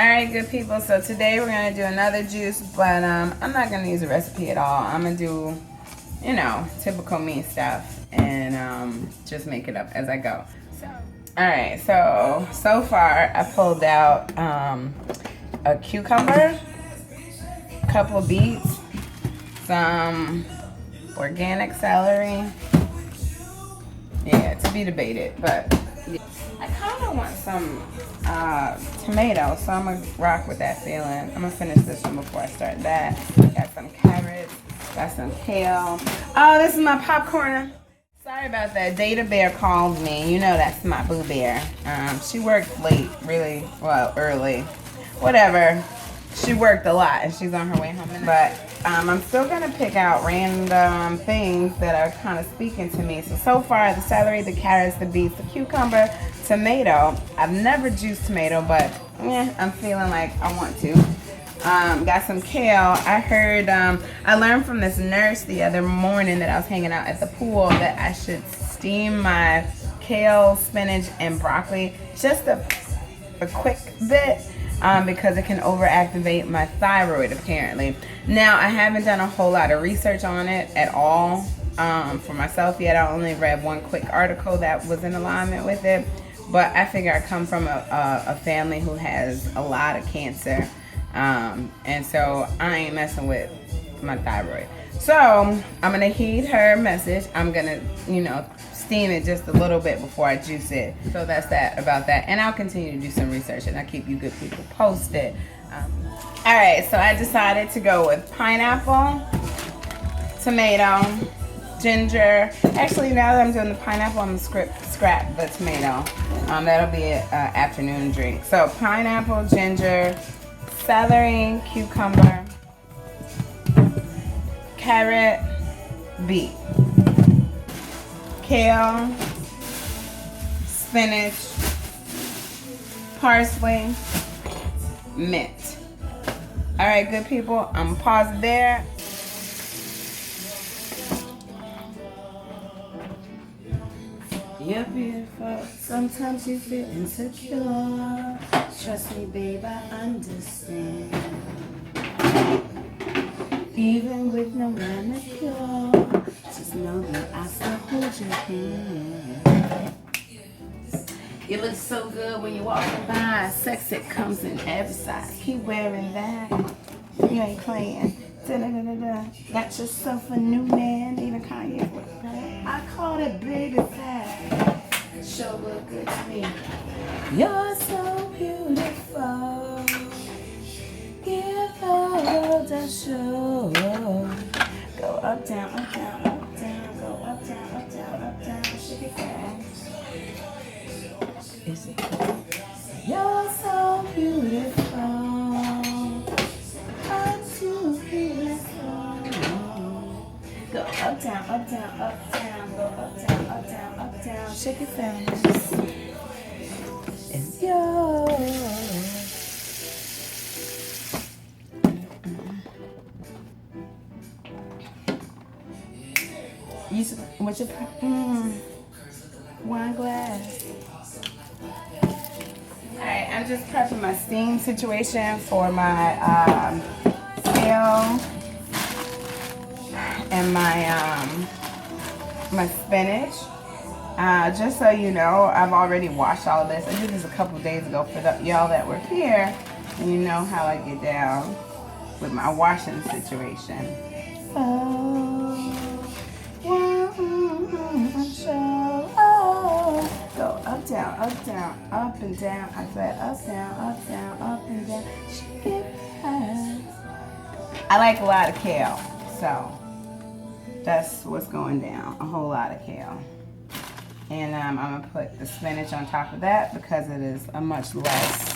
Alright, good people, so today we're going to do another juice, but I'm not going to use a recipe at all. I'm going to do, you know, typical me stuff and just make it up as I go. Alright, so far I pulled out a cucumber, a couple of beets, some organic celery. Yeah, to be debated, but I kind of want some tomatoes, so I'm going to rock with that feeling. I'm going to finish this one before I start that. Got some carrots, got some kale. Oh, this is my popcorn. Sorry about that. Data Bear called me. You know that's my boo bear. She worked late, really, well, early. Whatever. She worked a lot and she's on her way home. But I'm still going to pick out random things that are kind of speaking to me. So far, the celery, the carrots, the beets, the cucumber, tomato. I've never juiced tomato, but yeah, I'm feeling like I want to. Got some kale. I heard, I learned from this nurse the other morning that I was hanging out at the pool that I should steam my kale, spinach, and broccoli just a quick bit. Because it can overactivate my thyroid apparently. Now I haven't done a whole lot of research on it at all for myself yet. I only read one quick article that was in alignment with it, but I figure I come from a family who has a lot of cancer, and so I ain't messing with my thyroid. So I'm gonna heed her message. I'm gonna, you know, steam it just a little bit before I juice it. So that's that about that. And I'll continue to do some research and I'll keep you good people posted. Alright, so I decided to go with pineapple, tomato, ginger. Actually, now that I'm doing the pineapple, I'm going to scrap the tomato. That'll be an afternoon drink. So pineapple, ginger, celery, cucumber, carrot, beet, kale, spinach, parsley, mint. All right, good people, I'm gonna pause it there. You're beautiful, sometimes you feel insecure. Trust me, babe, I understand. Even with no manicure, just know that I still hold your hand. You look so good when you're walking by. Sex, it comes in every size. Keep wearing that. You ain't playing. Da-da-da-da-da. Got yourself a new man. Even Kanye would play. I call it baby fat. Sure look good to me. You're so beautiful. Give the world a show. Go up, down, up, down, up, down. Go up, down, up, down, up, down. Shake it fast. Is it? You're so beautiful. I'm too beautiful. Go up, down, up, down, up, down. Go up, down, up, down, up, down. Shake it fast. It's yours. What's your wine glass? Alright, I'm just prepping my steam situation for my kale and my spinach. Just so you know, I've already washed all of this. I did this a couple days ago for y'all that were here, and you know how I get down with my washing situation. Go up, down, up and down. I said up, down, up and down. Shake it fast. I like a lot of kale, so that's what's going down. A whole lot of kale. And I'm gonna put the spinach on top of that because it is a much less,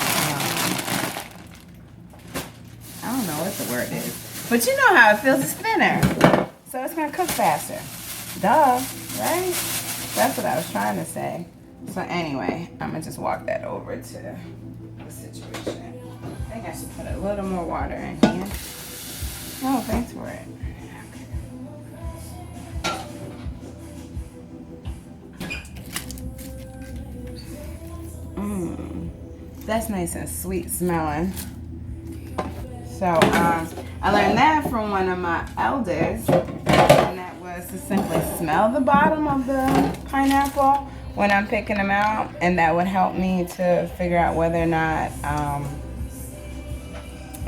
I don't know what the word is, but you know how it feels, it's thinner. So it's gonna cook faster. Duh, right? That's what I was trying to say. So anyway, I'm gonna just walk that over to the situation. I think I should put a little more water in here. Oh, thanks for it. That's nice and sweet smelling. So I learned that from one of my elders, and that was to simply smell the bottom of the pineapple when I'm picking them out, and that would help me to figure out whether or not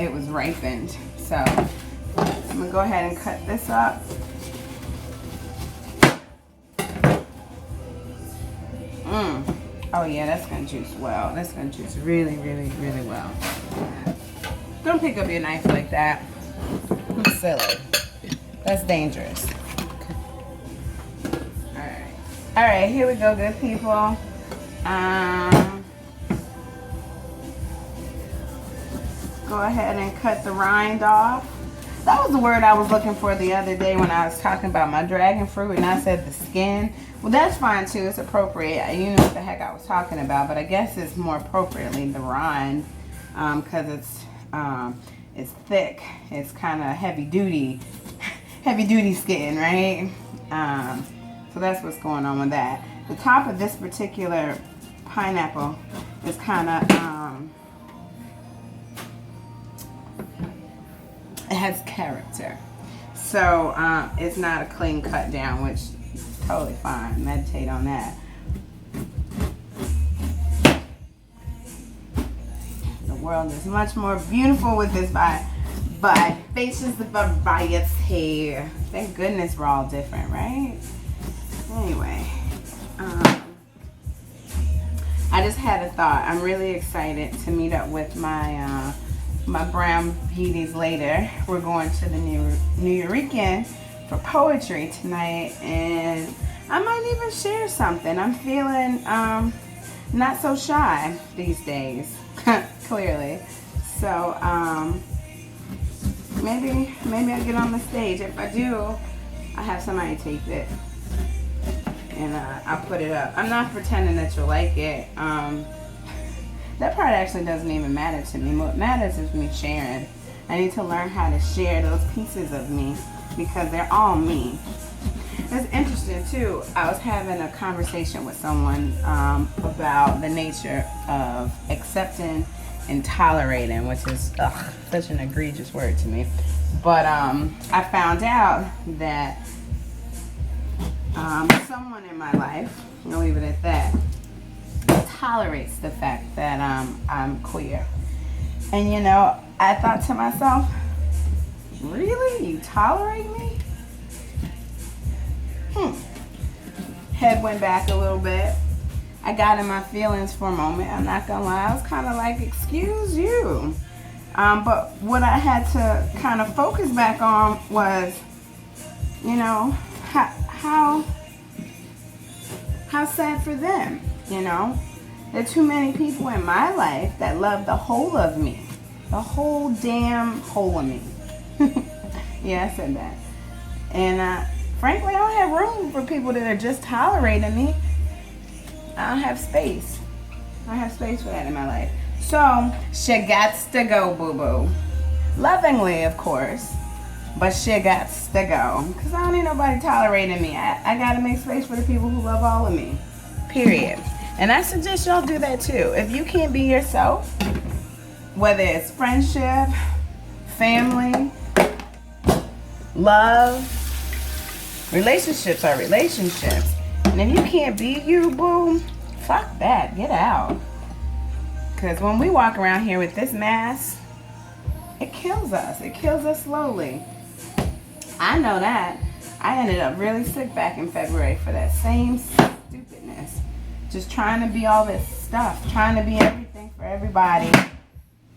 it was ripened. So I'm gonna go ahead and cut this up. Oh yeah, that's gonna juice well. That's gonna juice really, really, really well. Don't pick up your knife like that. It's silly. That's dangerous. Alright. Alright, here we go, good people. Go ahead and cut the rind off. That was the word I was looking for the other day when I was talking about my dragon fruit, and I said the skin. Well, that's fine too. It's appropriate. You know what the heck I was talking about, but I guess it's more appropriately the rind, because it's thick. It's kind of heavy duty skin, right? So that's what's going on with that. The top of this particular pineapple is kind of it has character. So it's not a clean cut down, which is totally fine. Meditate on that. The world is much more beautiful with this vivacious variety. Thank goodness we're all different, right? Anyway, I just had a thought. I'm really excited to meet up with my my brown beauties later. We're going to the New Yorican for poetry tonight, and I might even share something. I'm feeling not so shy these days, clearly. So maybe I'll get on the stage. If I do, I have somebody tape it, and I'll put it up. I'm not pretending that you'll like it. That part actually doesn't even matter to me. What matters is me sharing. I need to learn how to share those pieces of me because they're all me. It's interesting too. I was having a conversation with someone about the nature of accepting and tolerating, which is such an egregious word to me. But I found out that someone in my life, I'll leave it at that, tolerates the fact that I'm queer. And you know, I thought to myself, really? You tolerate me? Head went back a little bit. I got in my feelings for a moment. I'm not gonna lie. I was kind of like, excuse you. But what I had to kind of focus back on was, you know, how sad for them, you know? There are too many people in my life that love the whole of me. The whole damn whole of me. Yeah, I said that. And frankly, I don't have room for people that are just tolerating me. I don't have space. I don't have space for that in my life. So, she gots to go, boo-boo. Lovingly, of course. But she gots to go. Because I don't need nobody tolerating me. I got to make space for the people who love all of me. Period. And I suggest y'all do that too. If you can't be yourself, whether it's friendship, family, love, relationships are relationships. And if you can't be you, boo, fuck that. Get out. Because when we walk around here with this mask, it kills us. It kills us slowly. I know that. I ended up really sick back in February for that same stupidness. Just trying to be all this stuff. Trying to be everything for everybody.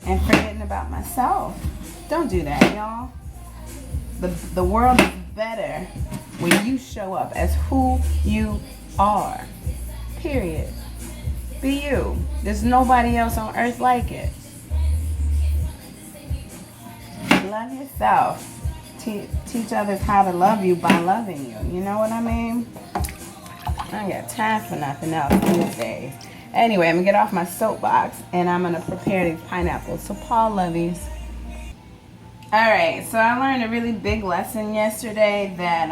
And forgetting about myself. Don't do that, y'all. The world is better when you show up as who you are. Period. Be you. There's nobody else on earth like it. Love yourself. Teach others how to love you by loving you. You know what I mean? I ain't got time for nothing else these days. Anyway, I'm going to get off my soapbox and I'm going to prepare these pineapples. So, Paul lovies. Alright, so I learned a really big lesson yesterday that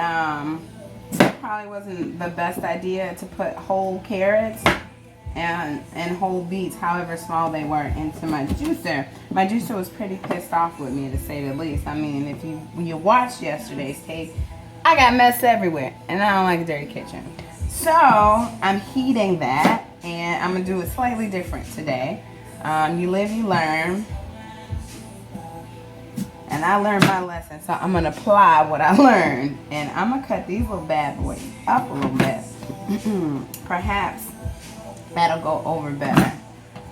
probably wasn't the best idea to put whole carrots and whole beets, however small they were, into my juicer. My juicer was pretty pissed off with me, to say the least. I mean, if you watched yesterday's tape, I got mess everywhere, and I don't like a dirty kitchen. So I'm heating that, and I'm gonna do it slightly different today. You live, you learn. And I learned my lesson, so I'm gonna apply what I learned. And I'm gonna cut these little bad boys up a little bit. Perhaps that'll go over better.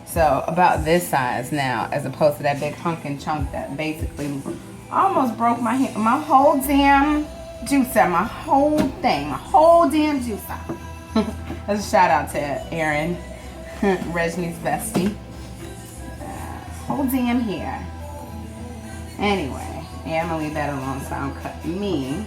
So about this size now, as opposed to that big hunkin' chunk that basically almost broke my hand. My whole damn juicer, my whole thing, my whole damn juicer. That's a shout out to Erin, Rejni's bestie. Whole damn here. Anyway, yeah, I'm gonna leave that alone so I don't cut me.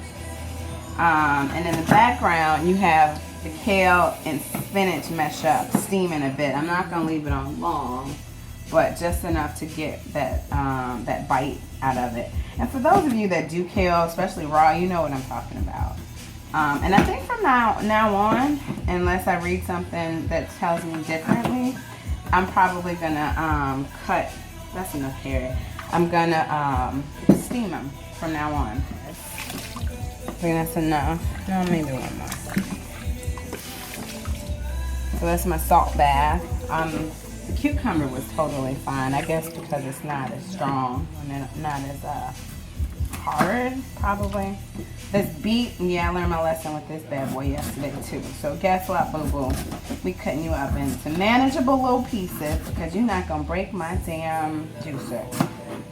And in the background, you have the kale and spinach mesh up, steaming a bit. I'm not gonna leave it on long, but just enough to get that that bite out of it. And for those of you that do kale, especially raw, you know what I'm talking about. And I think from now on, unless I read something that tells me differently, I'm probably gonna cut. That's enough hair. I'm gonna steam them from now on. I think that's enough. No, maybe one more. So that's my salt bath. The cucumber was totally fine. I guess because it's not as strong and not as hard, probably. This beet, yeah, I learned my lesson with this bad boy yesterday too. So guess what, boo-boo? We cutting you up into manageable little pieces because you're not gonna break my damn juicer.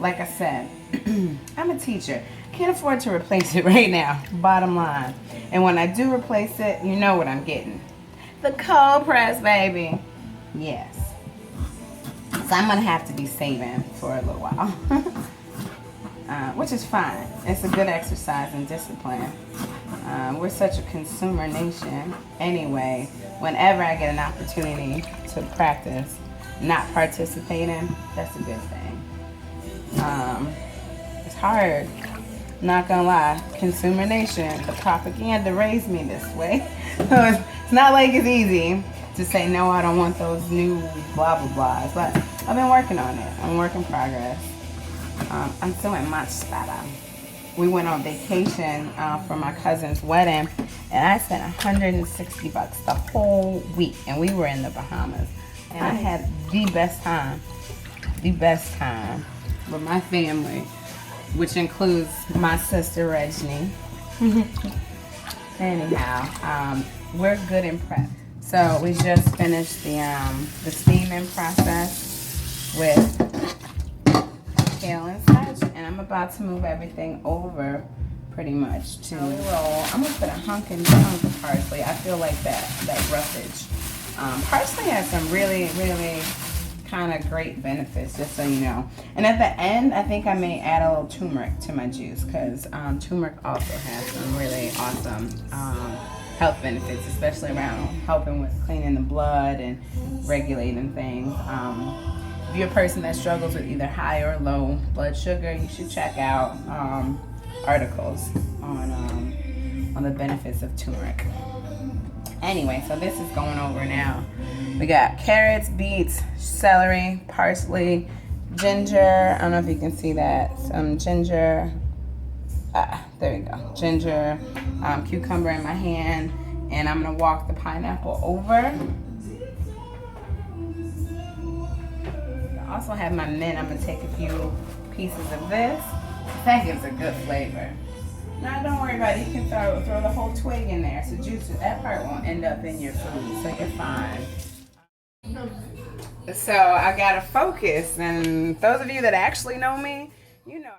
Like I said, I'm a teacher. Can't afford to replace it right now, bottom line. And when I do replace it, you know what I'm getting. The cold press, baby. Yes. So I'm gonna have to be saving for a little while. Which is fine. It's a good exercise and discipline. We're such a consumer nation. Anyway, whenever I get an opportunity to practice not participating, that's a good thing. It's hard, not gonna lie. Consumer nation, the propaganda raised me this way. So it's not like it's easy to say, no, I don't want those new blah, blah, blahs. But I've been working on it. I'm a work in progress. I'm feeling much better. We went on vacation for my cousin's wedding, and I spent $160 the whole week, and we were in the Bahamas. And I had the best time with my family, which includes my sister Rejni. Anyhow, we're good in prep. So we just finished the steaming process with kale and such, and I'm about to move everything over pretty much to roll. I'm gonna put a hunk and chunk of parsley. I feel like that roughage. Parsley has some really kind of great benefits, just so you know. And at the end, I think I may add a little turmeric to my juice, because turmeric also has some really awesome health benefits, especially around helping with cleaning the blood and regulating things. If you're a person that struggles with either high or low blood sugar, you should check out articles on the benefits of turmeric. Anyway, so this is going over now. We got carrots, beets, celery, parsley, ginger. I don't know if you can see that. Some ginger. There we go. Ginger, cucumber in my hand, and I'm gonna walk the pineapple over. I also have my mint. I'm gonna take a few pieces of this. That gives a good flavor. Now don't worry about it. You can throw the whole twig in there. So juice, that part won't end up in your food, so you're fine. So I gotta focus, and those of you that actually know me, you know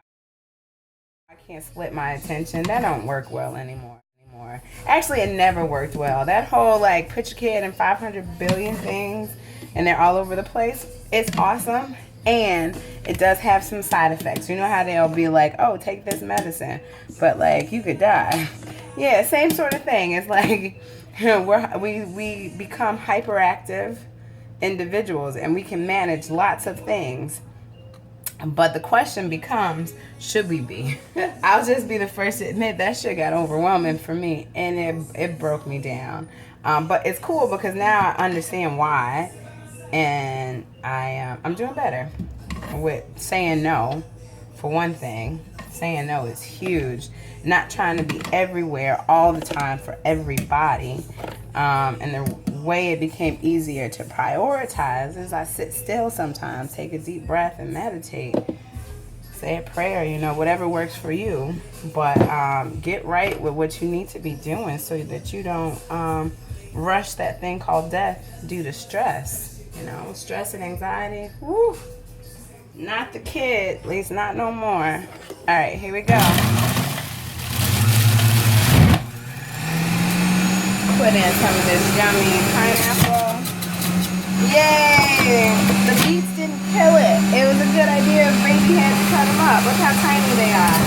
I can't split my attention. That don't work well anymore. Actually, it never worked well. That whole like put your kid in 500 billion things and they're all over the place. It's awesome, and it does have some side effects. You know how they'll be like, oh, take this medicine, but like you could die. Yeah, same sort of thing. It's like we become hyperactive individuals, and we can manage lots of things. But the question becomes, should we be? I'll just be the first to admit that shit got overwhelming for me, and it broke me down. But it's cool because now I understand why, and I'm doing better with saying no. For one thing, saying no is huge. Not trying to be everywhere all the time for everybody. And the way it became easier to prioritize is I sit still sometimes, take a deep breath and meditate. Say a prayer, you know, whatever works for you. But get right with what you need to be doing so that you don't rush that thing called death due to stress. You know, stress and anxiety. Woo! Not the kid, at least not no more. All right, here we go. Put in some of this yummy pineapple. Yay! The beets didn't kill it. It was a good idea if baby had to cut them up. Look how tiny they are.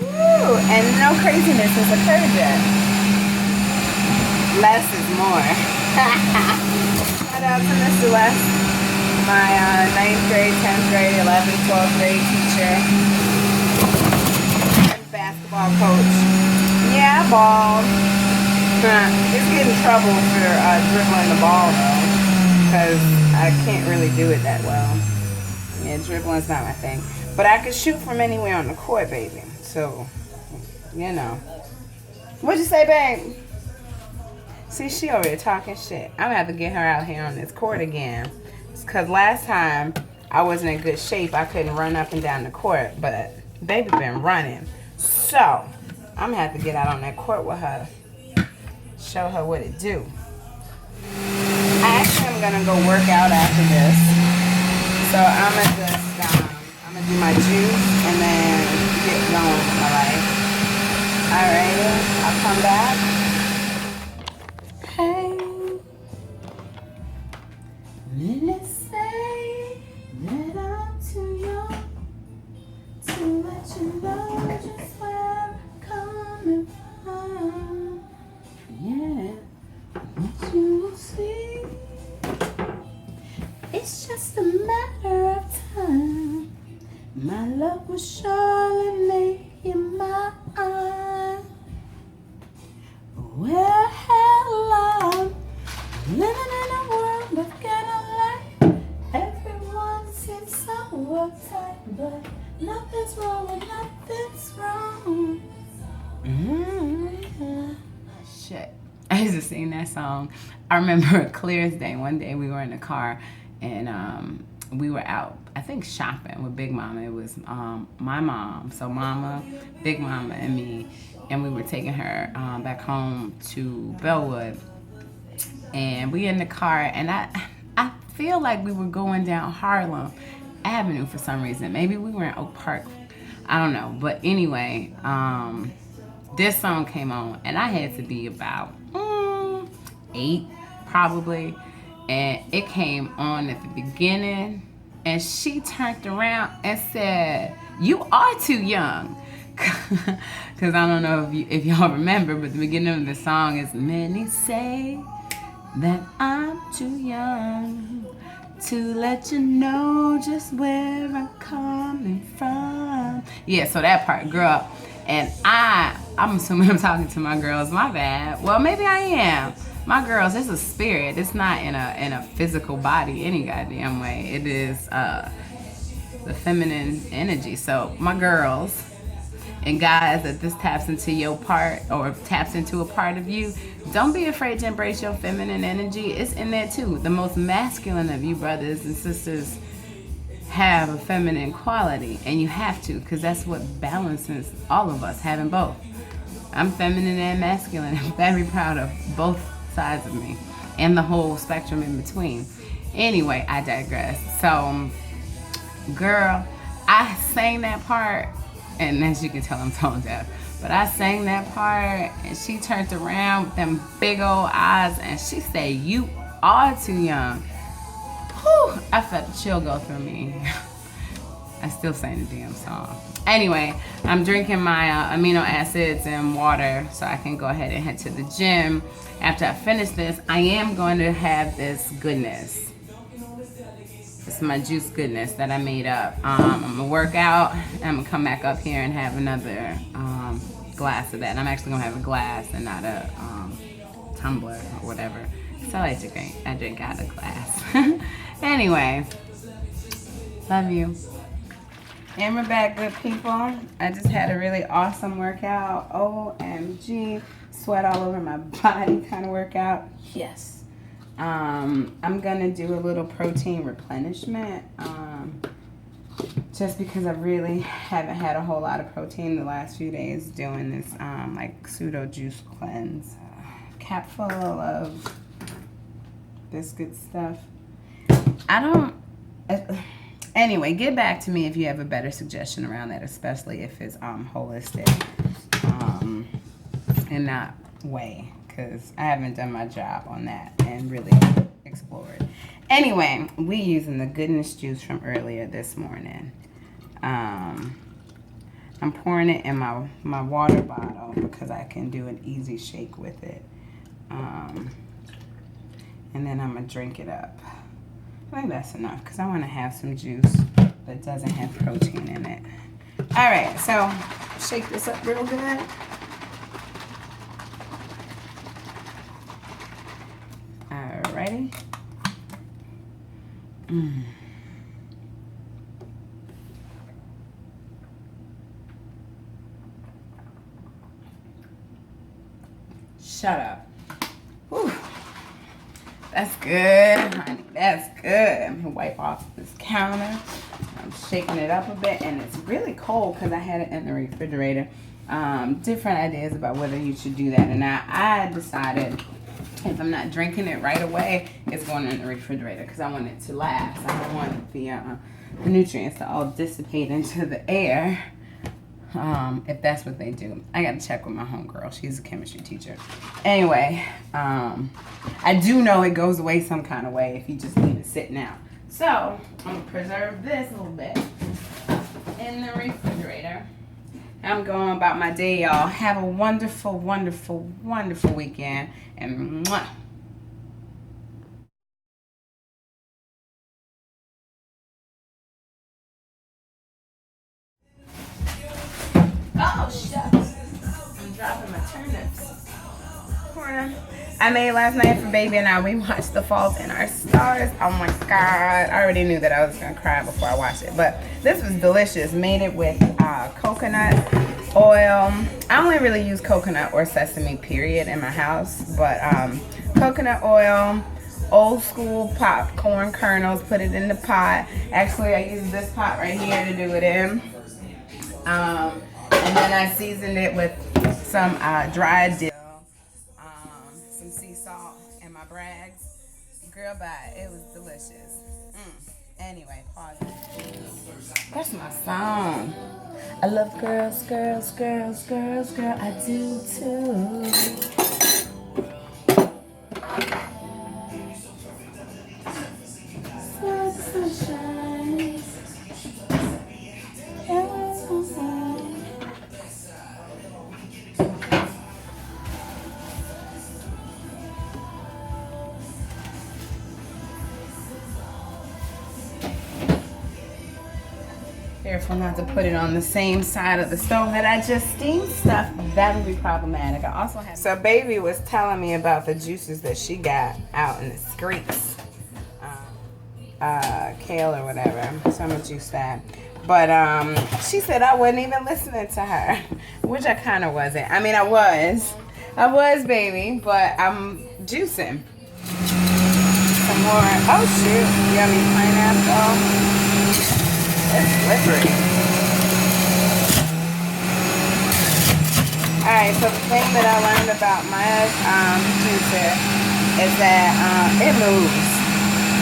Woo! And no craziness has occurred yet. Less is more. Shout out to Mr. West. My 9th grade, 10th grade, 11th, 12th grade teacher and basketball coach. Yeah, ball. Just get in trouble for dribbling the ball though, because I can't really do it that well. Yeah, dribbling's not my thing. But I can shoot from anywhere on the court, baby. So, you know. What'd you say, babe? See, she over there talking shit. I'm gonna have to get her out here on this court again. Because last time I wasn't in good shape. I couldn't run up and down the court. But baby been running. So I'm going to have to get out on that court with her. Show her what it do. Actually, I'm going to go work out after this. So I'm going to just, I'm going to do my juice and then get going with my life. Alright, I'll come back. Hey. Minutes say that I'm too young to let you know just where I'm coming from. Yeah, but you will see. It's just a matter of time. My love will surely make you mine. Well, I'm living in a world of ghetto life. Everyone seems so uptight, but nothing's wrong and nothing's wrong. Shit. I used to sing that song. I remember clear as day. One day we were in the car and we were out, I think shopping with Big Momma. It was my mom, so Mama, Big Momma, and me. And we were taking her back home to Bellwood. And we in the car, and I feel like we were going down Harlem Avenue for some reason. Maybe we were in Oak Park. I don't know. But anyway, this song came on, and I had to be about 8 probably. And it came on at the beginning, and she turned around and said, "You are too young." Because I don't know if y'all remember, but the beginning of the song is, "Many say that I'm too young to let you know just where I'm coming from." Yeah, so that part, girl. And I'm assuming I'm talking to my girls. My bad. Well, maybe I am. My girls, it's a spirit. It's not in a physical body any goddamn way. It is the feminine energy. So my girls and guys, that this taps into your part or taps into a part of you, don't be afraid to embrace your feminine energy. It's in there too. The most masculine of you brothers and sisters have a feminine quality, and you have to, because that's what balances all of us, having both. I'm feminine and masculine. I'm very proud of both sides of me and the whole spectrum in between. Anyway, I digress. So, girl, I sang that part, and as you can tell, I'm tone deaf, but I sang that part, and she turned around with them big old eyes, and she said, "You are too young." Whew, I felt the chill go through me. I still sang the damn song. Anyway, I'm drinking my amino acids and water so I can go ahead and head to the gym. After I finish this, I am going to have this goodness. This is my juice goodness that I made up. I'm going to work out, and I'm going to come back up here and have another glass of that. And I'm actually going to have a glass and not a tumbler or whatever. So I drink out of glass. Anyway, love you. And we're back, good people. I just had a really awesome workout. OMG. Sweat all over my body kind of workout. Yes. I'm going to do a little protein replenishment. Just because I really haven't had a whole lot of protein the last few days doing this like pseudo juice cleanse. Cap full of this good stuff. Anyway, get back to me if you have a better suggestion around that, especially if it's holistic and not whey, because I haven't done my job on that and really explored. Anyway, we using the goodness juice from earlier this morning. I'm pouring it in my water bottle because I can do an easy shake with it. And then I'm going to drink it up. I think that's enough because I want to have some juice that doesn't have protein in it. All right, so shake this up real good. All righty. Shut up. Whew. That's good, honey. That's good. I'm gonna wipe off this counter. I'm shaking it up a bit, and it's really cold because I had it in the refrigerator. Different ideas about whether you should do that or not. I decided if I'm not drinking it right away, it's going in the refrigerator because I want it to last. I don't want the nutrients to all dissipate into the air. If that's what they do. I gotta check with my homegirl. She's a chemistry teacher. Anyway, I do know it goes away some kind of way if you just leave it sitting out. So, I'm gonna preserve this a little bit in the refrigerator. I'm going about my day, y'all. Have a wonderful, wonderful, wonderful weekend. And mwah. Oh, shucks. I'm dropping my turnips. I made last night for baby and I. We watched The Fault in Our Stars. Oh my God. I already knew that I was going to cry before I watched it. But this was delicious. Made it with coconut oil. I only really use coconut or sesame, period, in my house. But coconut oil, old school popcorn kernels, put it in the pot. Actually, I use this pot right here to do it in. And then I seasoned it with some dried dill, some sea salt, and my Bragg's. Girl, bye. It was delicious. Anyway, pause it. That's my song. I love girls, girls, girls, girls, girl. I do too. Sunshine. Careful not to put it on the same side of the stove that I just steamed stuff. That would be problematic. I also have. So baby was telling me about the juices that she got out in the streets. Kale or whatever. So I'm gonna juice that. But she said I wasn't even listening to her, which I kind of wasn't. I mean, I was, baby, but I'm juicing. Some more. Oh shoot! Yummy pineapple. It's slippery. Alright, so the thing that I learned about my juicer is that it moves.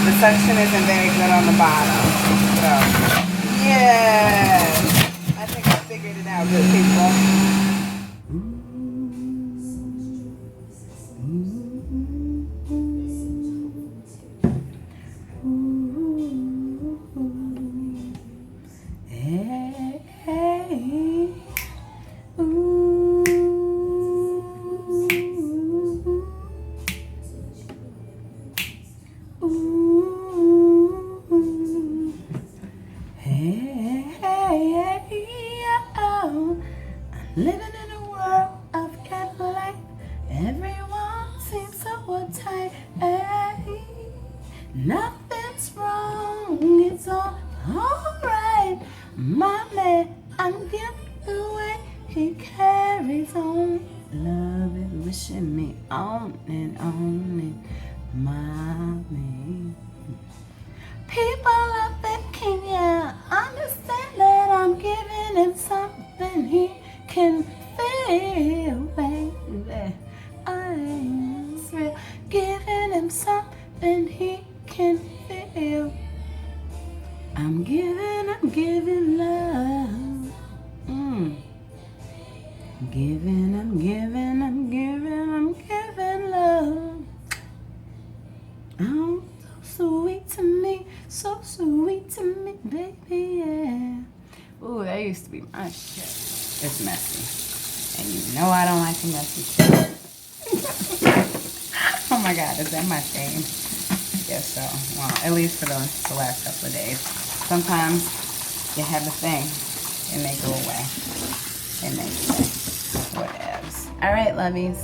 The suction isn't very good on the bottom. So, yeah. I think I figured it out, good people. Living in a world of candlelight, everyone seems tight. Nothing's wrong, it's all alright. My man, I'm getting the way he carries on. Love it, wishing me on and mommy. People up in Kenya understand that I'm giving him something he can feel, baby. I'm real, giving him something he can feel. I'm giving love. I'm giving love. Oh, so sweet to me, so sweet to me, baby, yeah. Ooh, that used to be my shit. It's messy. And you know I don't like a messy shit. Oh my God, is that my shame? Guess so. Well, at least for the last couple of days. Sometimes you have a thing and they go away. And they say, whatevs. All right, lovies.